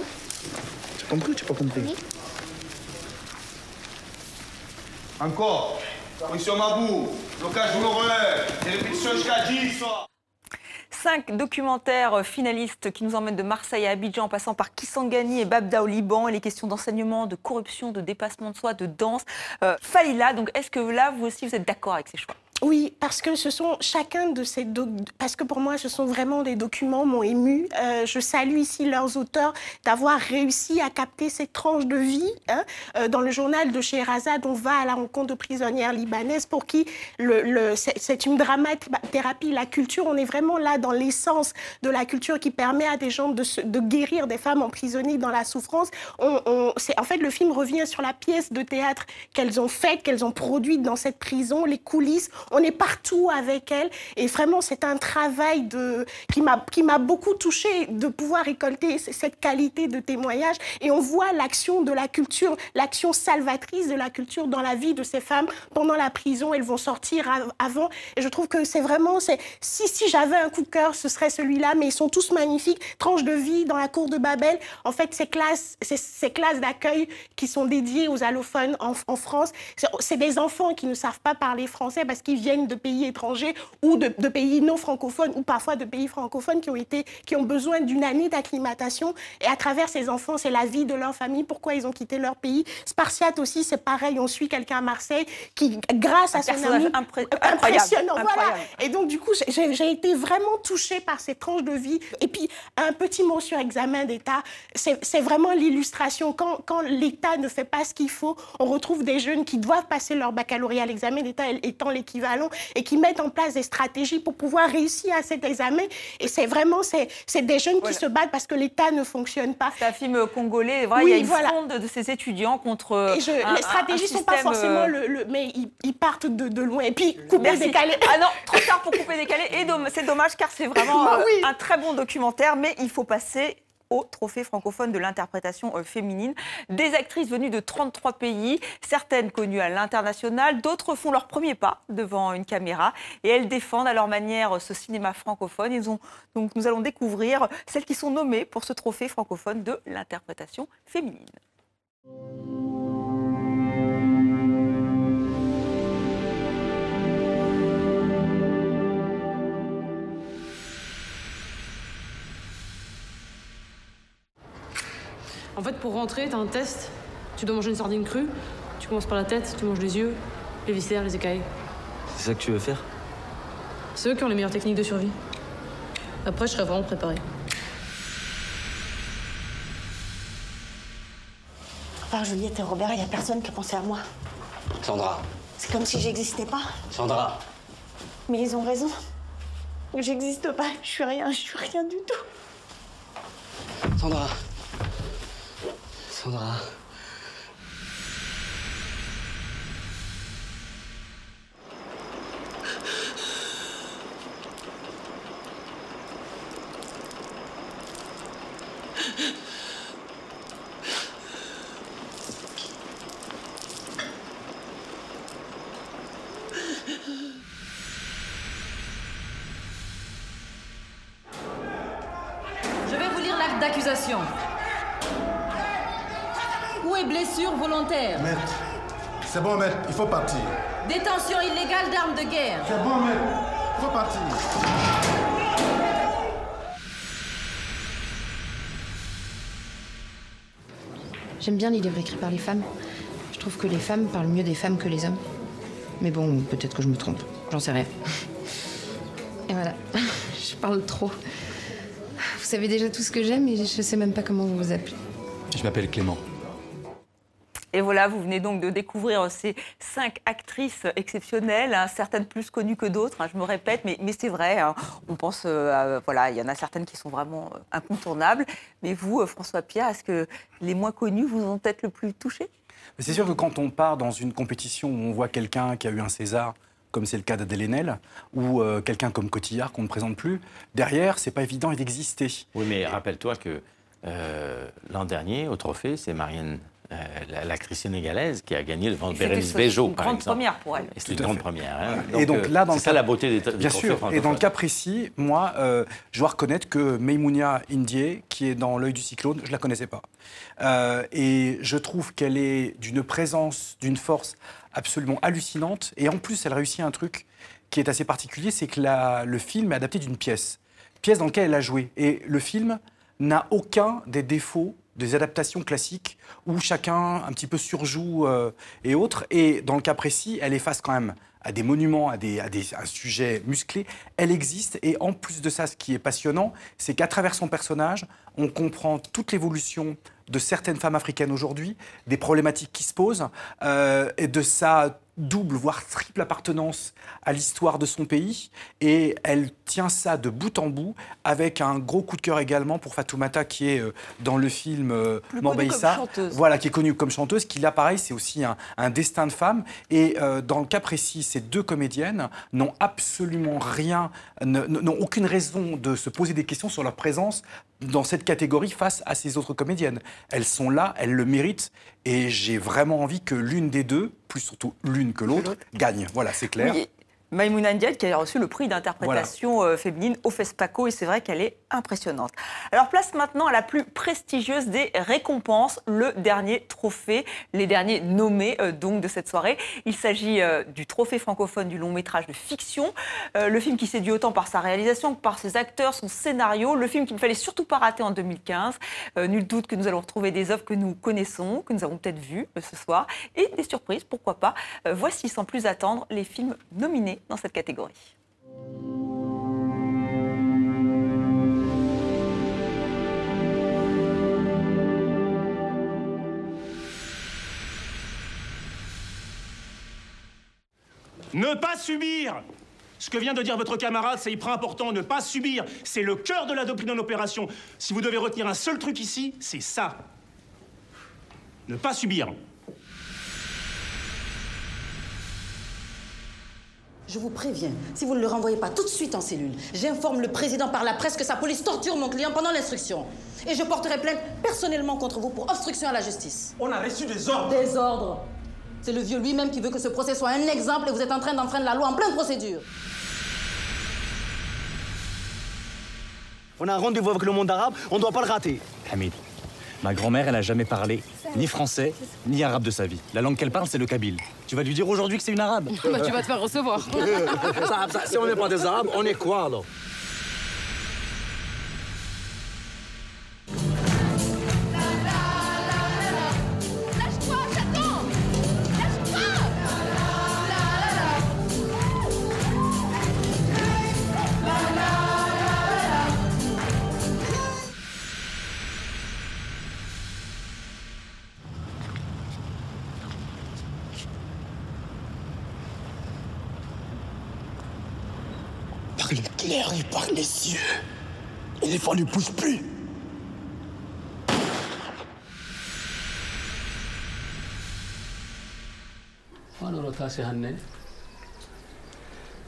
Tu as compris ou tu n'as pas compris? Oui. Encore. Position Mabou, blocage douloureux, des répétitions jusqu'à 10. 5 documentaires finalistes qui nous emmènent de Marseille à Abidjan, en passant par Kisangani et Babda au Liban, et les questions d'enseignement, de corruption, de dépassement de soi, de danse. Falila, donc est-ce que là, vous aussi, vous êtes d'accord avec ces choix? Oui, parce que ce sont chacun de ces... Parce que pour moi, ce sont vraiment des documents m'ont ému. Je salue ici leurs auteurs d'avoir réussi à capter cette tranche de vie. Dans le journal de Scheherazade, on va à la rencontre de prisonnières libanaises pour qui c'est une dramathérapie. La culture, on est vraiment là dans l'essence de la culture qui permet à des gens de guérir des femmes emprisonnées dans la souffrance. En fait, le film revient sur la pièce de théâtre qu'elles ont faite, qu'elles ont produite dans cette prison, les coulisses. On est partout avec elles. Et vraiment, c'est un travail qui m'a beaucoup touchée de pouvoir récolter cette qualité de témoignage. Et on voit l'action de la culture, l'action salvatrice de la culture dans la vie de ces femmes pendant la prison. Elles vont sortir avant. Et je trouve que c'est vraiment... Si j'avais un coup de cœur, ce serait celui-là. Mais ils sont tous magnifiques. Tranche de vie dans la cour de Babel. En fait, ces classes d'accueil qui sont dédiées aux allophones en France, c'est des enfants qui ne savent pas parler français parce qu'ils viennent de pays étrangers ou de pays non francophones ou parfois de pays francophones qui ont besoin d'une année d'acclimatation. Et à travers ces enfants, c'est la vie de leur famille, pourquoi ils ont quitté leur pays. Spartiate aussi, c'est pareil. On suit quelqu'un à Marseille qui, grâce à son amour impressionnant. Voilà. Et donc, du coup, j'ai été vraiment touchée par ces tranches de vie. Et puis, un petit mot sur examen d'État. C'est vraiment l'illustration. Quand l'État ne fait pas ce qu'il faut, on retrouve des jeunes qui doivent passer leur baccalauréat. L'examen d'État étant l'équivalent et qui mettent en place des stratégies pour pouvoir réussir à cet examen. Et c'est des jeunes qui se battent parce que l'État ne fonctionne pas. C'est un film congolais. Voilà, il y a une fronde de ces étudiants contre les stratégies ne sont pas forcément mais ils partent de loin. Et puis, couper, décaler. Ah non, trop tard pour couper, décaler. Et c'est dommage car c'est vraiment un très bon documentaire. Mais il faut passer au trophée francophone de l'interprétation féminine. Des actrices venues de 33 pays, certaines connues à l'international, d'autres font leur premier pas devant une caméra et elles défendent à leur manière ce cinéma francophone. Donc nous allons découvrir celles qui sont nommées pour ce trophée francophone de l'interprétation féminine. En fait, pour rentrer, t'as un test. Tu dois manger une sardine crue. Tu commences par la tête, tu manges les yeux, les viscères, les écailles. C'est ça que tu veux faire? C'est eux qui ont les meilleures techniques de survie. Après, je serai vraiment préparée. À part Juliette et Robert, il n'y a personne qui a pensé à moi. Sandra. C'est comme si j'existais pas. Sandra. Mais ils ont raison. J'existe pas. Je suis rien du tout. Sandra. Sandra. Je vais vous lire l'acte d'accusation. Coups et blessures volontaires. Maître, c'est bon, maître, il faut partir. Détention illégale d'armes de guerre. C'est bon, maître, il faut partir. J'aime bien les livres écrits par les femmes. Je trouve que les femmes parlent mieux des femmes que les hommes. Mais bon, peut-être que je me trompe. J'en sais rien. Et voilà, je parle trop. Vous savez déjà tout ce que j'aime et je sais même pas comment vous vous appelez. Je m'appelle Clément. Et voilà, vous venez donc de découvrir ces 5 actrices exceptionnelles, hein, certaines plus connues que d'autres, hein, je me répète, mais c'est vrai, hein, on pense, voilà, il y en a certaines qui sont vraiment incontournables. Mais vous, François-Pierre, est-ce que les moins connus vous ont peut-être le plus touché? C'est sûr que quand on part dans une compétition où on voit quelqu'un qui a eu un César, comme c'est le cas d'Adèle Haenel, ou quelqu'un comme Cotillard qu'on ne présente plus, derrière, c'est pas évident d'exister. Oui, mais rappelle-toi que l'an dernier, au trophée, c'est Marianne, l'actrice sénégalaise, qui a gagné devant Bérénice Bejo, par exemple. C'était une grande première pour elle. C'était une grande première. Hein. Et donc là, c'est ça la beauté des bien trophées sûr. francophones. Et dans le cas précis, moi, je dois reconnaître que Maïmounia Ndiaye, qui est dans L'œil du cyclone, je ne la connaissais pas. Et je trouve qu'elle est d'une présence, d'une force absolument hallucinante. Et en plus, elle réussit un truc qui est assez particulier, c'est que le film est adapté d'une pièce dans laquelle elle a joué. Et le film n'a aucun des défauts des adaptations classiques où chacun un petit peu surjoue et autres. Et dans le cas précis, elle est face quand même à des monuments, à un sujet musclé. Elle existe et en plus de ça, ce qui est passionnant, c'est qu'à travers son personnage, on comprend toute l'évolution de certaines femmes africaines aujourd'hui, des problématiques qui se posent et de sa double, voire triple appartenance à l'histoire de son pays. Et elle tient ça de bout en bout avec un gros coup de cœur également pour Fatoumata qui est dans le film Morbaïssa. Voilà, qui est connue comme chanteuse, qui là pareil, c'est aussi un destin de femme. Et dans le cas précis, ces deux comédiennes n'ont absolument rien, n'ont aucune raison de se poser des questions sur leur présence dans cette catégorie face à ces autres comédiennes. Elles sont là, elles le méritent et j'ai vraiment envie que l'une des deux, plus surtout l'une que l'autre, gagne. Voilà, c'est clair. Oui. Maïmouna Ndiaye qui a reçu le prix d'interprétation féminine au FESPACO et c'est vrai qu'elle est impressionnante. Alors place maintenant à la plus prestigieuse des récompenses, le dernier trophée, les derniers nommés donc de cette soirée. Il s'agit du trophée francophone du long métrage de fiction, le film qui séduit autant par sa réalisation que par ses acteurs, son scénario, le film qu'il ne fallait surtout pas rater en 2015. Nul doute que nous allons retrouver des œuvres que nous connaissons, que nous avons peut-être vues ce soir et des surprises, pourquoi pas. Voici sans plus attendre les films nominés dans cette catégorie. Ne pas subir! Ce que vient de dire votre camarade, c'est hyper important, ne pas subir. C'est le cœur de la doctrine en opération. Si vous devez retenir un seul truc ici, c'est ça. Ne pas subir. Je vous préviens, si vous ne le renvoyez pas tout de suite en cellule, j'informe le président par la presse que sa police torture mon client pendant l'instruction. Et je porterai plainte personnellement contre vous pour obstruction à la justice. On a reçu des ordres. Des ordres. C'est le vieux lui-même qui veut que ce procès soit un exemple et vous êtes en train d'enfreindre la loi en pleine procédure. On a un rendez-vous avec le monde arabe, on ne doit pas le rater. Hamid, ma grand-mère, elle n'a jamais parlé ni français, ni arabe de sa vie. La langue qu'elle parle, c'est le kabyle. Tu vas lui dire aujourd'hui que c'est une arabe. Bah, tu vas te faire recevoir. Si on n'est pas des arabes, on est quoi alors? Par le clair et par les yeux. L'éléphant ne bouge plus.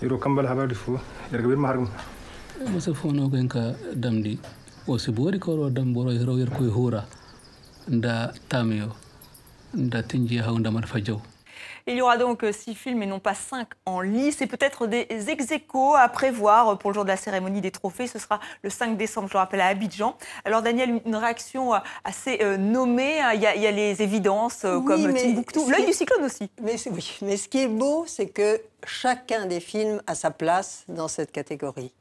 يرو كم بالها بالفو يرقبين مهرم مسفونو كنكا دمدي وسبوري كورو دمبورو يرو يركوي هورا nda tamio nda tinji haunda marfajo. Il y aura donc 6 films et non pas 5 en lice. Et peut-être des ex-aequo à prévoir pour le jour de la cérémonie des trophées. Ce sera le 5 décembre, je le rappelle, à Abidjan. Alors Daniel, une réaction assez nommée. Il y a les évidences comme Timbuktu. L'œil du cyclone aussi. Mais ce qui est beau, c'est que chacun des films a sa place dans cette catégorie.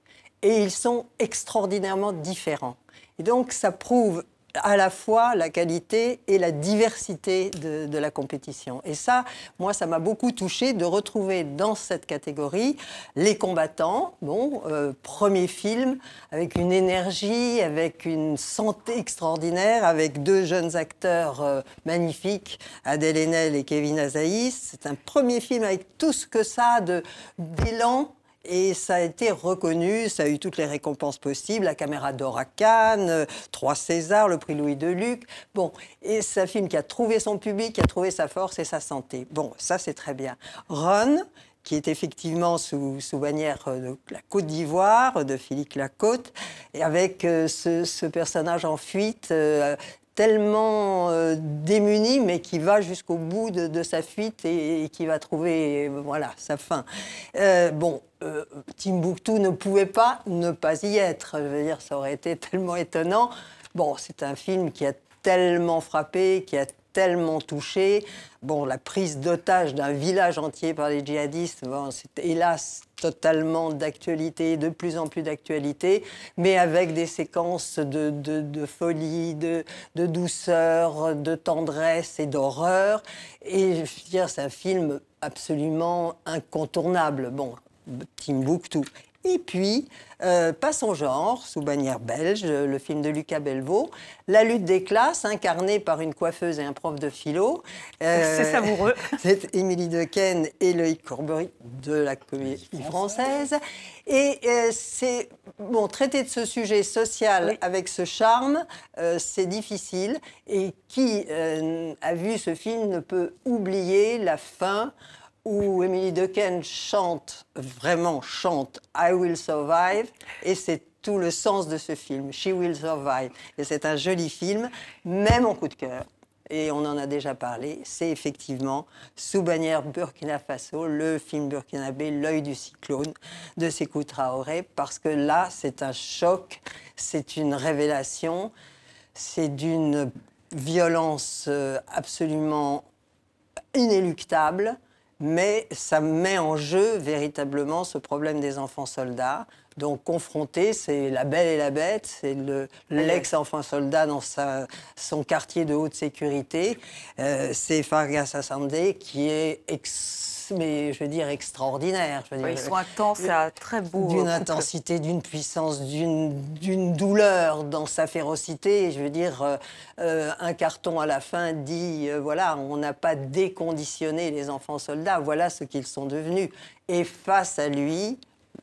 Et ils sont extraordinairement différents. Et donc ça prouve à la fois la qualité et la diversité de la compétition. Et ça, moi, ça m'a beaucoup touchée de retrouver dans cette catégorie Les Combattants, premier film, avec une énergie, avec une santé extraordinaire, avec 2 jeunes acteurs magnifiques, Adèle Haenel et Kevin Azaïs. C'est un premier film avec tout ce que ça a d'élan. Et ça a été reconnu, ça a eu toutes les récompenses possibles, la Caméra d'Or à Cannes, 3 Césars, le prix Louis Deluc. Bon, et c'est un film qui a trouvé son public, qui a trouvé sa force et sa santé. Bon, ça c'est très bien. Run, qui est effectivement sous bannière de la Côte d'Ivoire, de Philippe Lacote, et avec ce personnage en fuite, tellement démuni, mais qui va jusqu'au bout de sa fuite et qui va trouver sa fin. Timbuktu ne pouvait pas ne pas y être. Je veux dire, ça aurait été tellement étonnant. Bon, c'est un film qui a tellement frappé, qui a tellement touché. Bon, la prise d'otage d'un village entier par les djihadistes, bon, c'est hélas totalement d'actualité, de plus en plus d'actualité, mais avec des séquences de folie, de douceur, de tendresse et d'horreur. Et je veux dire, c'est un film absolument incontournable. Bon, Timbuktu. Et puis, Pas son genre, sous bannière belge, le film de Lucas Belvaux. La lutte des classes, incarnée par une coiffeuse et un prof de philo. C'est savoureux. C'est Émilie Dequesne et Loïc Courbery de la Comédie Française. Et c'est bon, traiter de ce sujet social avec ce charme, c'est difficile. Et qui a vu ce film ne peut oublier la fin où Émilie Dequesne chante, vraiment chante « I will survive » et c'est tout le sens de ce film, « She will survive ». Et c'est un joli film, mais mon coup de cœur, et on en a déjà parlé, c'est effectivement Sous bannière Burkina Faso, le film burkinabé « L'œil du cyclone » de Sékou Traoré, parce que là, c'est un choc, c'est une révélation, c'est d'une violence absolument inéluctable, mais ça met en jeu véritablement ce problème des enfants soldats. Donc confronté, c'est La Belle et la Bête, c'est l'ex-enfant soldat dans son quartier de haute sécurité. C'est Fargas Assandé qui est mais je veux dire extraordinaire. Je veux dire, ils sont intenses, c'est très beau. D'une intensité, d'une puissance, d'une douleur dans sa férocité. Je veux dire, un carton à la fin dit, voilà, on n'a pas déconditionné les enfants soldats, voilà ce qu'ils sont devenus. Et face à lui,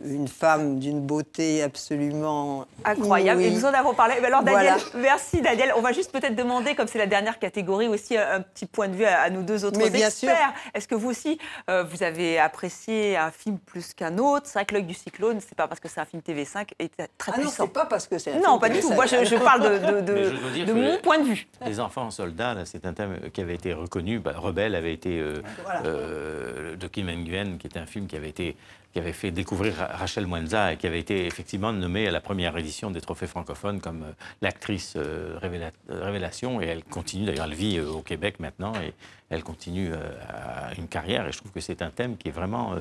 une femme d'une beauté absolument incroyable. inouïe. Et nous en avons parlé. Alors Daniel, Voilà. merci Daniel. On va juste peut-être demander, comme c'est la dernière catégorie, aussi un petit point de vue à nous deux autres Mais bien experts. Est-ce que vous aussi, vous avez apprécié un film plus qu'un autre? C'est vrai que L'œil du cyclone, c'est pas parce que c'est un film TV5 est très Ah non, puissant. c'est pas parce que c'est un Non, film pas du TV5. tout. Moi, je parle Mais je veux dire de que mon point de vue. Les enfants soldats, là, c'est un thème qui avait été reconnu. Rebelle avait été de Kim Nguyen, qui était un film qui avait fait découvrir Rachel Mwenza et qui avait été effectivement nommée à la première édition des Trophées francophones comme l'actrice révélation. Et elle continue, d'ailleurs, elle vit au Québec maintenant et elle continue à une carrière. Et je trouve que c'est un thème qui est vraiment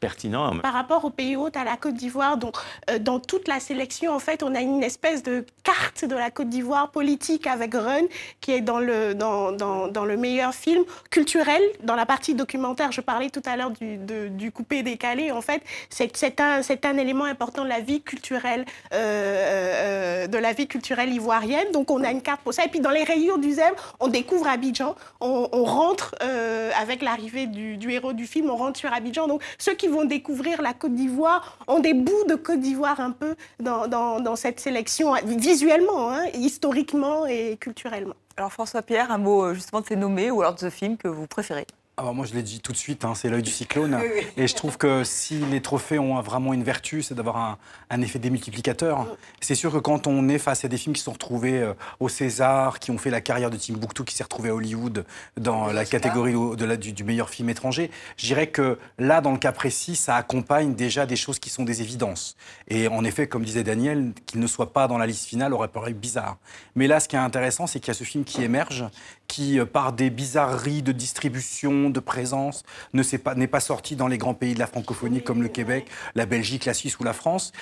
pertinent. Par rapport au pays hôte, à la Côte d'Ivoire, donc dans toute la sélection, en fait, on a une espèce de carte de la Côte d'Ivoire politique avec Run, qui est dans le meilleur film culturel. Dans la partie documentaire, je parlais tout à l'heure du coupé-décalé. En fait, c'est un élément important de la vie culturelle, ivoirienne. Donc, on a une carte pour ça. Et puis, dans les rayures du Zèbre, on découvre Abidjan. On rentre, avec l'arrivée du héros du film, on rentre sur Abidjan. Donc, ceux qui vont découvrir la Côte d'Ivoire ont des bouts de Côte d'Ivoire un peu dans cette sélection, visuellement, hein, historiquement et culturellement. Alors François-Pierre, un mot justement de ces nommés ou alors de ce film que vous préférez? Alors moi, je l'ai dit tout de suite, hein, c'est L'œil du cyclone. Et je trouve que si les trophées ont vraiment une vertu, c'est d'avoir un effet démultiplicateur. C'est sûr que quand on est face à des films qui sont retrouvés au César, qui ont fait la carrière de Timbuktu, qui s'est retrouvé à Hollywood dans la catégorie du meilleur film étranger, je dirais que là, dans le cas précis, ça accompagne déjà des choses qui sont des évidences. Et en effet, comme disait Daniel, qu'il ne soit pas dans la liste finale aurait paru bizarre. Mais là, ce qui est intéressant, c'est qu'il y a ce film qui émerge, qui, par des bizarreries de distribution, de présence, n'est pas sorti dans les grands pays de la francophonie comme le Québec, la Belgique, la Suisse ou la France.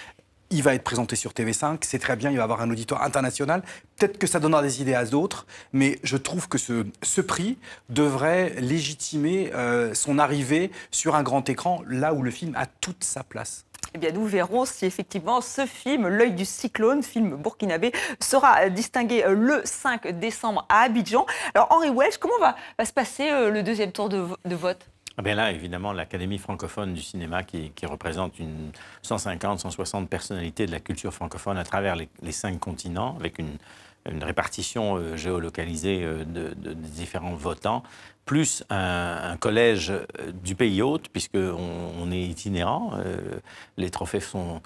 Il va être présenté sur TV5, c'est très bien, il va avoir un auditoire international. Peut-être que ça donnera des idées à d'autres, mais je trouve que ce prix devrait légitimer son arrivée sur un grand écran, là où le film a toute sa place. Eh bien, nous verrons si effectivement ce film, L'œil du cyclone, film burkinabé, sera distingué le 5 décembre à Abidjan. Alors, Henri Welch, comment va se passer le deuxième tour de vote? Ah bien là, évidemment, l'Académie francophone du cinéma qui représente 150, 160 personnalités de la culture francophone à travers les 5 continents, avec une répartition géolocalisée de différents votants, plus un collège du pays hôte, puisqu'on est itinérant. Les trophées sont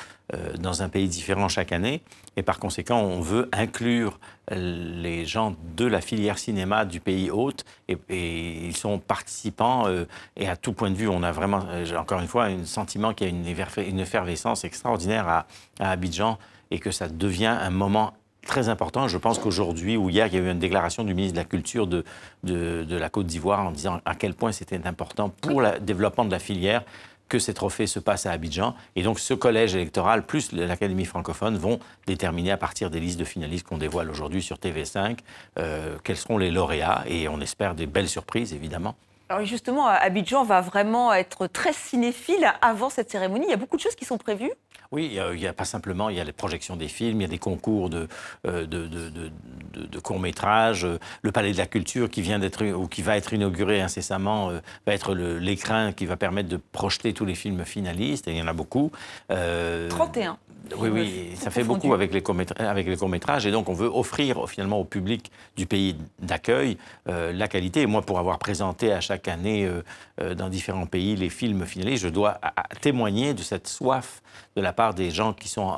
dans un pays différent chaque année. Et par conséquent, on veut inclure les gens de la filière cinéma du pays hôte. Et ils sont participants. Et à tout point de vue, on a vraiment, encore une fois, un sentiment qu'il y a une effervescence extraordinaire à Abidjan et que ça devient un moment très important. Je pense qu'aujourd'hui ou hier, il y a eu une déclaration du ministre de la Culture de la Côte d'Ivoire en disant à quel point c'était important pour le développement de la filière que ces trophées se passent à Abidjan. Et donc, ce collège électoral, plus l'Académie francophone, vont déterminer à partir des listes de finalistes qu'on dévoile aujourd'hui sur TV5, quels seront les lauréats. Et on espère des belles surprises, évidemment. Alors justement, Abidjan va vraiment être très cinéphile avant cette cérémonie. Il y a beaucoup de choses qui sont prévues. Oui, il n'y a pas simplement, il y a les projections des films, il y a des concours de courts-métrages. Le Palais de la Culture qui vient d'être, ou qui va être inauguré incessamment, va être l'écran qui va permettre de projeter tous les films finalistes, et il y en a beaucoup. 31. Oui, ça fait beaucoup avec les courts-métrages, et donc on veut offrir finalement au public du pays d'accueil la qualité. Et moi, pour avoir présenté à chaque année dans différents pays les films finalistes, je dois témoigner de cette soif de la part des gens qui sont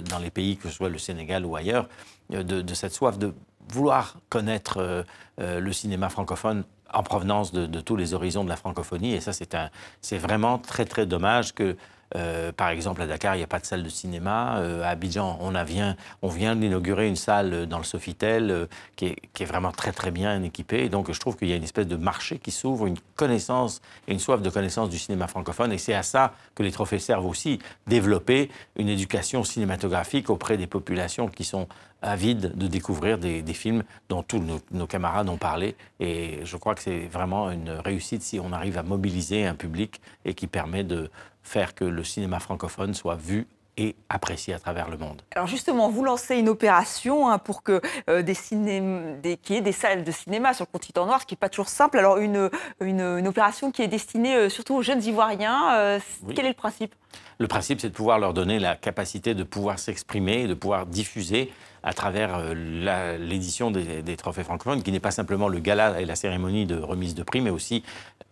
dans les pays, que ce soit le Sénégal ou ailleurs, de cette soif de vouloir connaître le cinéma francophone en provenance de tous les horizons de la francophonie. Et ça, c'est vraiment très, très dommage que, par exemple, à Dakar, il n'y a pas de salle de cinéma. À Abidjan, on vient d'inaugurer une salle dans le Sofitel qui est vraiment très, très bien équipée. Et donc, je trouve qu'il y a une espèce de marché qui s'ouvre, une connaissance et une soif de connaissance du cinéma francophone. Et c'est à ça que les trophées servent aussi, développer une éducation cinématographique auprès des populations qui sont avides de découvrir des films dont tous nos camarades ont parlé. Et je crois que c'est vraiment une réussite si on arrive à mobiliser un public et qui permet de faire que le cinéma francophone soit vu et apprécié à travers le monde. Alors justement, vous lancez une opération pour que qu'il y ait des salles de cinéma sur le continent noir, ce qui n'est pas toujours simple. Alors une opération qui est destinée surtout aux jeunes Ivoiriens. Oui. Quel est le principe ? Le principe, c'est de pouvoir leur donner la capacité de pouvoir s'exprimer, de pouvoir diffuser à travers l'édition des trophées francophones, qui n'est pas simplement le gala et la cérémonie de remise de prix, mais aussi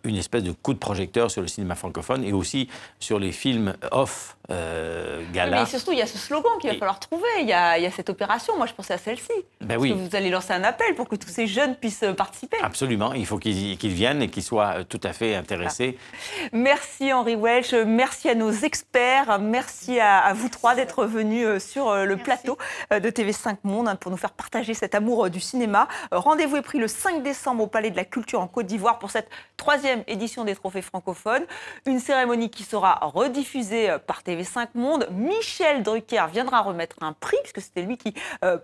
une espèce de coup de projecteur sur le cinéma francophone et aussi sur les films off gala. Mais surtout, il y a ce slogan qu'il va falloir trouver. Il y a cette opération. Moi, je pensais à celle-ci. Ben oui. Parce que vous allez lancer un appel pour que tous ces jeunes puissent participer. Absolument. Il faut qu'ils viennent et qu'ils soient tout à fait intéressés. Merci Henri Welch. Merci à nos experts. Merci à vous trois d'être venus sur le plateau de TV5 Monde pour nous faire partager cet amour du cinéma. Rendez-vous est pris le 5 décembre au Palais de la Culture en Côte d'Ivoire pour cette 3e édition des Trophées francophones. Une cérémonie qui sera rediffusée par TV5 Monde. Michel Drucker viendra remettre un prix, puisque c'était lui qui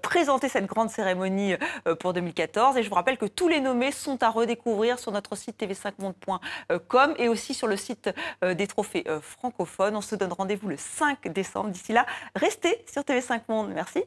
présentait cette grande cérémonie pour 2014. Et je vous rappelle que tous les nommés sont à redécouvrir sur notre site tv5monde.com et aussi sur le site des Trophées francophones. On se donne rendez-vous le 5 décembre. D'ici là, restez sur TV5 Monde. Merci.